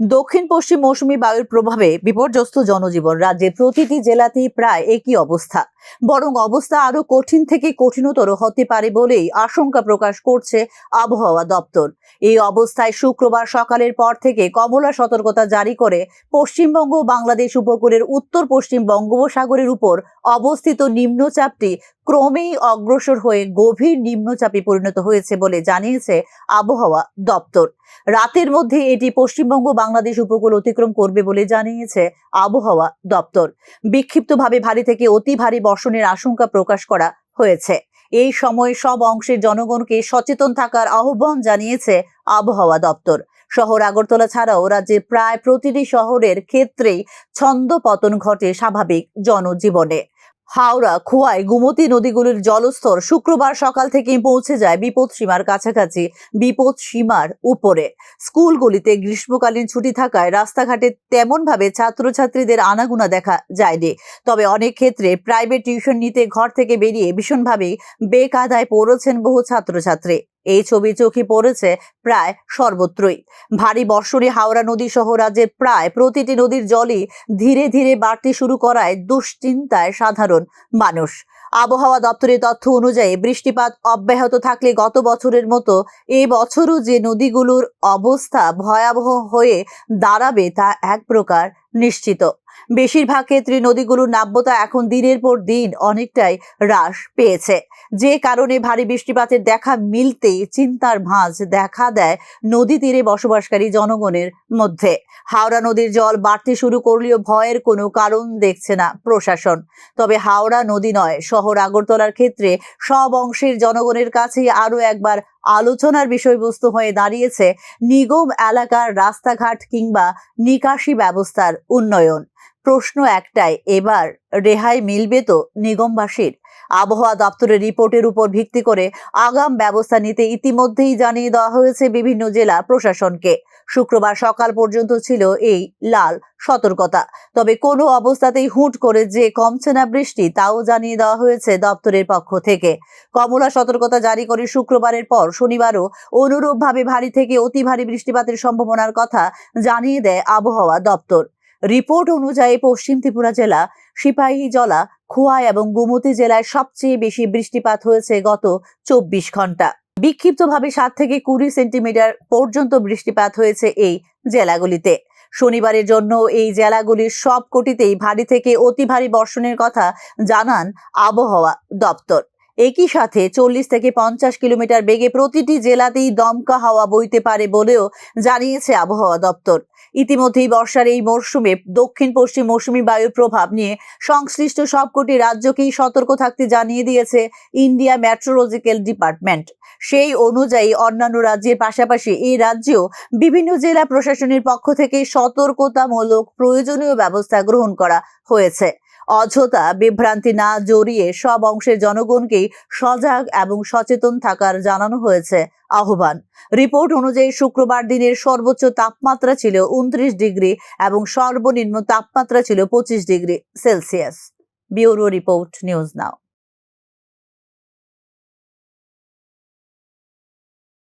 দক্ষিণ পশ্চিম মৌসুমী বায়ুর প্রভাবে বিপর্যস্ত জনজীবন। রাজ্যের প্রতিটি জেলাতেই প্রায় একই অবস্থা, বরং অবস্থা আরো কঠিন থেকে কঠিনতর হতে পারে বলেই আশঙ্কা প্রকাশ করছে আবহাওয়া দপ্তর। এই অবস্থায় শুক্রবার সকালের পর থেকে কমলা সতর্কতা জারি করে পশ্চিমবঙ্গ ও বাংলাদেশ উপকূলের উত্তর পশ্চিম বঙ্গোপসাগরের উপর অবস্থিত নিম্নচাপটি ক্রমেই অগ্রসর হয়ে গভীর নিম্নচাপে পরিণত হয়েছে বলে জানিয়েছে আবহাওয়া দপ্তর। রাতের মধ্যে এটি পশ্চিমবঙ্গ বাংলাদেশ উপকূল অতিক্রম করবে বলে জানিয়েছে আবহাওয়া দপ্তর। বিক্ষিপ্তভাবে ভারী থেকে অতি ভারী বর্ষণের আশঙ্কা প্রকাশ করা হয়েছে। এই সময় সব অংশের জনগণকে সচেতন থাকার আহ্বান জানিয়েছে আবহাওয়া দপ্তর। শহর আগরতলা ছাড়াও রাজ্যের প্রায় প্রতিটি শহরের ক্ষেত্রেই ছন্দপতন ঘটে স্বাভাবিক জনজীবনে। হাওড়া, খোয়াই, গোমতী নদীগুলির জলস্তর শুক্রবার সকাল থেকেই পৌঁছে যায় বিপদসীমার কাছাকাছি, বিপদসীমার উপরে। স্কুলগুলিতে গ্রীষ্মকালীন ছুটি থাকায় রাস্তাঘাটে তেমন ভাবে ছাত্রছাত্রীদের আনাগোনা দেখা যায়নি। তবে অনেক ক্ষেত্রে প্রাইভেট টিউশন নিতে ঘর থেকে বেরিয়ে ভীষণভাবে বেকায়দায় পড়েছেন বহু ছাত্রছাত্রী। এই ছবি চোখে পড়েছে প্রায় সর্বত্রই। ভারী বর্ষণে হাওড়া নদী সহ রাজ্যের প্রায় প্রতিটি নদীর জলই ধীরে ধীরে বাড়তে শুরু করায় দুশ্চিন্তায় সাধারণ মানুষ। আবহাওয়া দপ্তরের তথ্য অনুযায়ী বৃষ্টিপাত অব্যাহত থাকলে গত বছরের মতো এই বছরও যে নদীগুলোর অবস্থা ভয়াবহ হয়ে দাঁড়াবে তা এক প্রকার নিশ্চিত। বেশিরভাগ ক্ষেত্রে নদীগুলোর নাব্যতা এখন দিনের পর দিন অনেকটাই হ্রাস পেয়েছে, যে কারণে ভারী বৃষ্টিপাতের দেখা মিলতেই চিন্তার ভাঁজ দেখা দেয় নদী তীরে বসবাসকারী জনগণের মধ্যে। হাওড়া নদীর জল বাড়তে শুরু করলেও ভয়ের কোনো কারণ দেখছে না প্রশাসন। তবে হাওড়া নদী নয়, শহর আগরতলার ক্ষেত্রে সব অংশের জনগণের কাছে আরো একবার আলোচনার বিষয়বস্তু হয়ে দাঁড়িয়েছে নিগম এলাকার রাস্তাঘাট কিংবা নিকাশি ব্যবস্থার উন্নয়ন। প্রশ্ন একটাই, এবার রেহাই মিলবে তো নিগমবাসীর? আবহাওয়া দপ্তরের রিপোর্টের উপর ভিত্তি করে আগাম ব্যবস্থা নিতে ইতিমধ্যেই জানিয়ে দেওয়া হয়েছে বিভিন্ন জেলা প্রশাসনকে। শুক্রবার সকাল পর্যন্ত ছিল এই লাল সতর্কতা। তবে কোনো অবস্থাতেই হুট করে যে কমছে না বৃষ্টি, তাও জানিয়ে দেওয়া হয়েছে দপ্তরের পক্ষ থেকে। কমলা সতর্কতা জারি করে শুক্রবারের পর শনিবারও অনুরূপভাবে ভারী থেকে অতি ভারী বৃষ্টিপাতের সম্ভাবনার কথা জানিয়ে দেয় আবহাওয়া দপ্তর। রিপোর্ট অনুযায়ী পশ্চিম ত্রিপুরা জেলা, সিপাহীজলা, খোয়াই এবং গোমতী জেলায় সবচেয়ে বেশি বৃষ্টিপাত হয়েছে গত 24 ঘন্টা। বিক্ষিপ্তভাবে 7 থেকে 20 সেন্টিমিটার পর্যন্ত বৃষ্টিপাত হয়েছে এই জেলাগুলিতে। শনিবারের জন্য এই জেলাগুলির সবকটিতেই ভারী থেকে অতি ভারী বর্ষণের কথা জানান আবহাওয়া দপ্তর। একই সাথে 40 থেকে 50 কিলোমিটার বেগে প্রতিটি জেলাতেই দমকা হাওয়া বইতে পারে বলেও জানিয়েছে আবহাওয়া দপ্তর। ইতিমধ্যেই বর্ষার এই মরশুমে দক্ষিণ পশ্চিম মৌসুমী বায়ুর প্রভাব নিয়ে সংশ্লিষ্ট সবকটি রাজ্যকেই সতর্ক থাকতে জানিয়ে দিয়েছে ইন্ডিয়া মেট্রোলজিক্যাল ডিপার্টমেন্ট। সেই অনুযায়ী অন্যান্য রাজ্যের পাশাপাশি এই রাজ্যেও বিভিন্ন জেলা প্রশাসনের পক্ষ থেকে সতর্কতামূলক প্রয়োজনীয় ব্যবস্থা গ্রহণ করা হয়েছে। অযথা বিভ্রান্তি না জড়িয়ে সব অংশের জনগণকেই সজাগ এবং সচেতন থাকার জানানো হয়েছে আহ্বান। রিপোর্ট অনুযায়ী শুক্রবার দিনের সর্বোচ্চ তাপমাত্রা ছিল 29 ডিগ্রি এবং সর্বনিম্ন তাপমাত্রা ছিল 25 degree Celsius. Bureau report, news now.